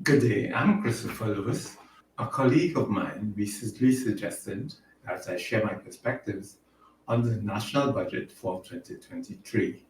Good day, I'm Christopher Lewis. A colleague of mine recently suggested that I share my perspectives on the national budget for 2023.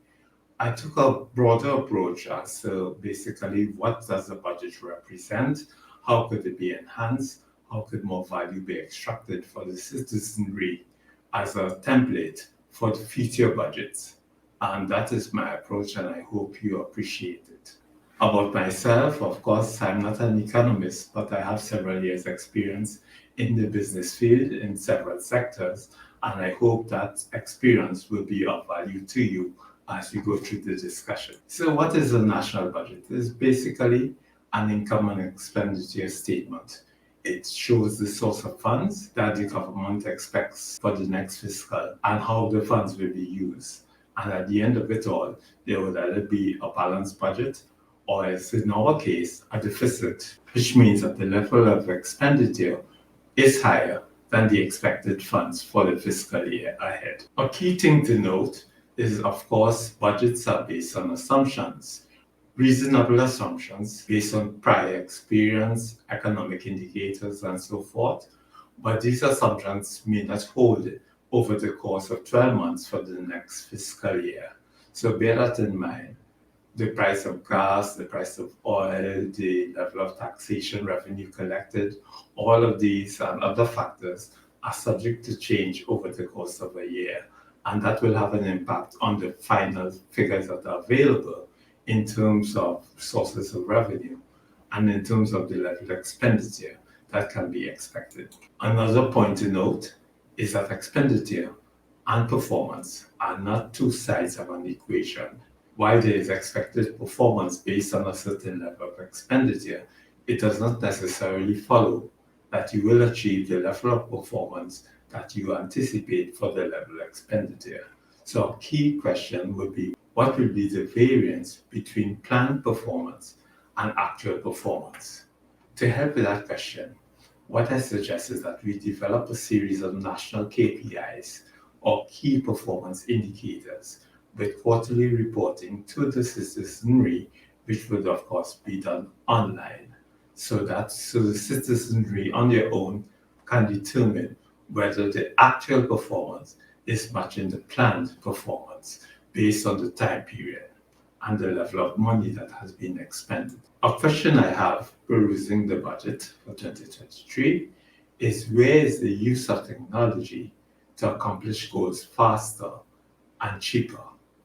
I took a broader approach as to basically what does the budget represent, how could it be enhanced, how could more value be extracted for the citizenry as a template for the future budgets. And that is my approach, and I hope you appreciate it. About myself, of course, I'm not an economist, but I have several years' experience in the business field in several sectors, and I hope that experience will be of value to you as we go through the discussion. So, what is a national budget? It's basically an income and expenditure statement. It shows the source of funds that the government expects for the next fiscal and how the funds will be used. And at the end of it all, there will either be a balanced budget or, as in our case, a deficit, which means that the level of expenditure is higher than the expected funds for the fiscal year ahead. A key thing to note is, of course, budgets are based on assumptions, reasonable assumptions based on prior experience, economic indicators, and so forth. But these assumptions may not hold over the course of 12 months for the next fiscal year. So bear that in mind. The price of gas, the price of oil, the level of taxation revenue collected, all of these and other factors are subject to change over the course of a year. And that will have an impact on the final figures that are available in terms of sources of revenue and in terms of the level of expenditure that can be expected. Another point to note is that expenditure and performance are not two sides of an equation. While there is expected performance based on a certain level of expenditure, it does not necessarily follow that you will achieve the level of performance that you anticipate for the level of expenditure. So a key question would be, what will be the variance between planned performance and actual performance? To help with that question, what I suggest is that we develop a series of national KPIs or key performance indicators with quarterly reporting to the citizenry, which would of course be done online, so the citizenry on their own can determine whether the actual performance is matching the planned performance based on the time period and the level of money that has been expended. A question I have perusing the budget for 2023 is, where is the use of technology to accomplish goals faster and cheaper?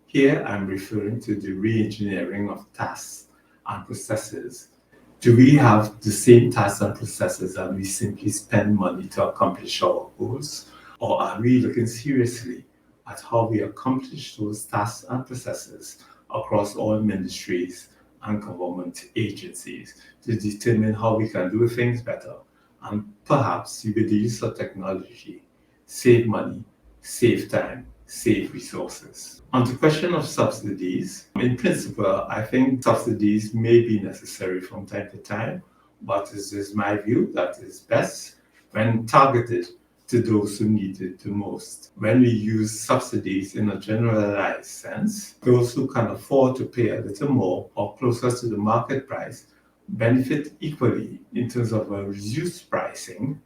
Here I'm referring to the re-engineering of tasks and processes. Do we have the same tasks and processes and we simply spend money to accomplish our goals? Or are we looking seriously at how we accomplish those tasks and processes across all ministries and government agencies to determine how we can do things better and perhaps with the use of technology, save money, save time, save resources? On the question of subsidies, in principle, I think subsidies may be necessary from time to time, but it is my view that is best when targeted to those who need it the most. When we use subsidies in a generalized sense, those who can afford to pay a little more or closer to the market price benefit equally in terms of a reduced pricing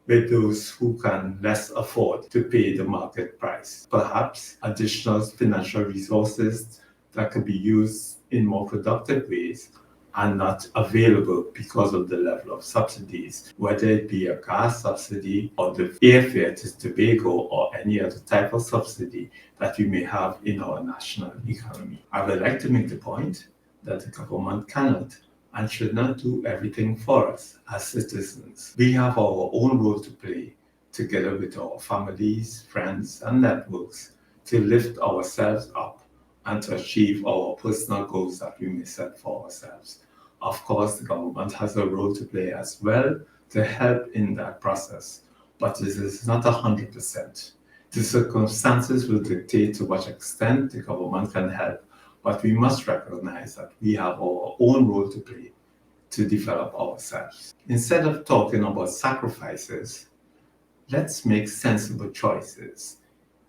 with those who can less afford to pay the market price. Perhaps additional financial resources that could be used in more productive ways are not available because of the level of subsidies, whether it be a gas subsidy or the airfare to Tobago or any other type of subsidy that we may have in our national economy. I would like to make the point that the government cannot and should not do everything for us as citizens. We have our own role to play together with our families, friends, and networks to lift ourselves up and to achieve our personal goals that we may set for ourselves. Of course, the government has a role to play as well to help in that process, but it is not 100%. The circumstances will dictate to what extent the government can help, but we must recognize that we have our own role to play to develop ourselves. Instead of talking about sacrifices, let's make sensible choices.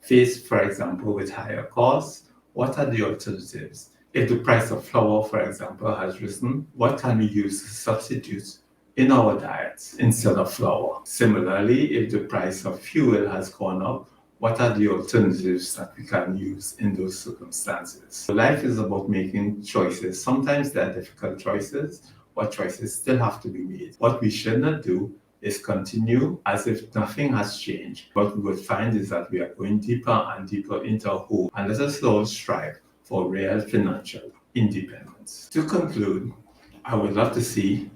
Faced, for example, with higher costs, what are the alternatives If the price of flour, for example, has risen, what can we use to substitute in our diets instead of flour? Similarly, if the price of fuel has gone up, what are the alternatives that we can use in those circumstances? So life is about making choices. Sometimes they're difficult choices, but choices still have to be made. What we should not do is continue as if nothing has changed. What we would find is that we are going deeper and deeper into a hole, and let us all strive for real financial independence. To conclude, I would love to see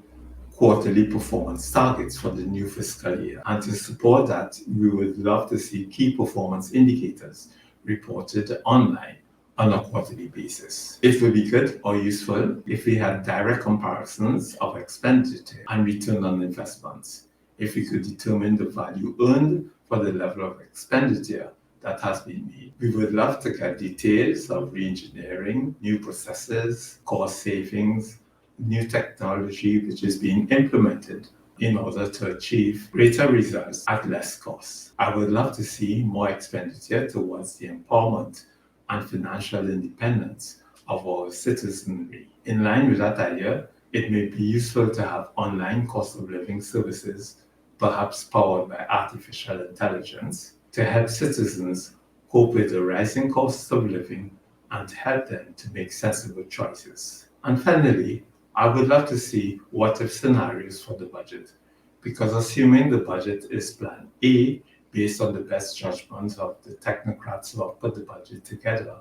quarterly performance targets for the new fiscal year. And to support that, we would love to see key performance indicators reported online on a quarterly basis. It would be good or useful if we had direct comparisons of expenditure and return on investments. If we could determine the value earned for the level of expenditure that has been made. We would love to get details of re-engineering, new processes, cost savings, new technology which is being implemented in order to achieve greater results at less cost. I would love to see more expenditure towards the empowerment and financial independence of our citizenry. In line with that idea, it may be useful to have online cost of living services, perhaps powered by artificial intelligence, to help citizens cope with the rising costs of living and help them to make sensible choices. And finally, I would love to see what-if scenarios for the budget, because assuming the budget is Plan A, based on the best judgment of the technocrats who have put the budget together,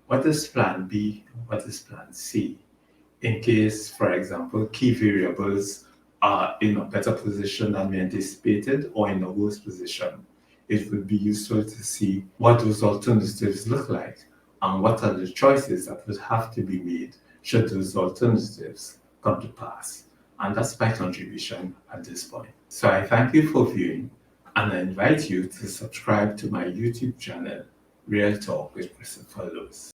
what is Plan B? What is Plan C? In case, for example, key variables are in a better position than we anticipated or in a worse position, it would be useful to see what those alternatives look like and what are the choices that would have to be made should those alternatives come to pass. And that's my contribution at this point. So I thank you for viewing, and I invite you to subscribe to my YouTube channel, Real Talk with Christopher Lewis.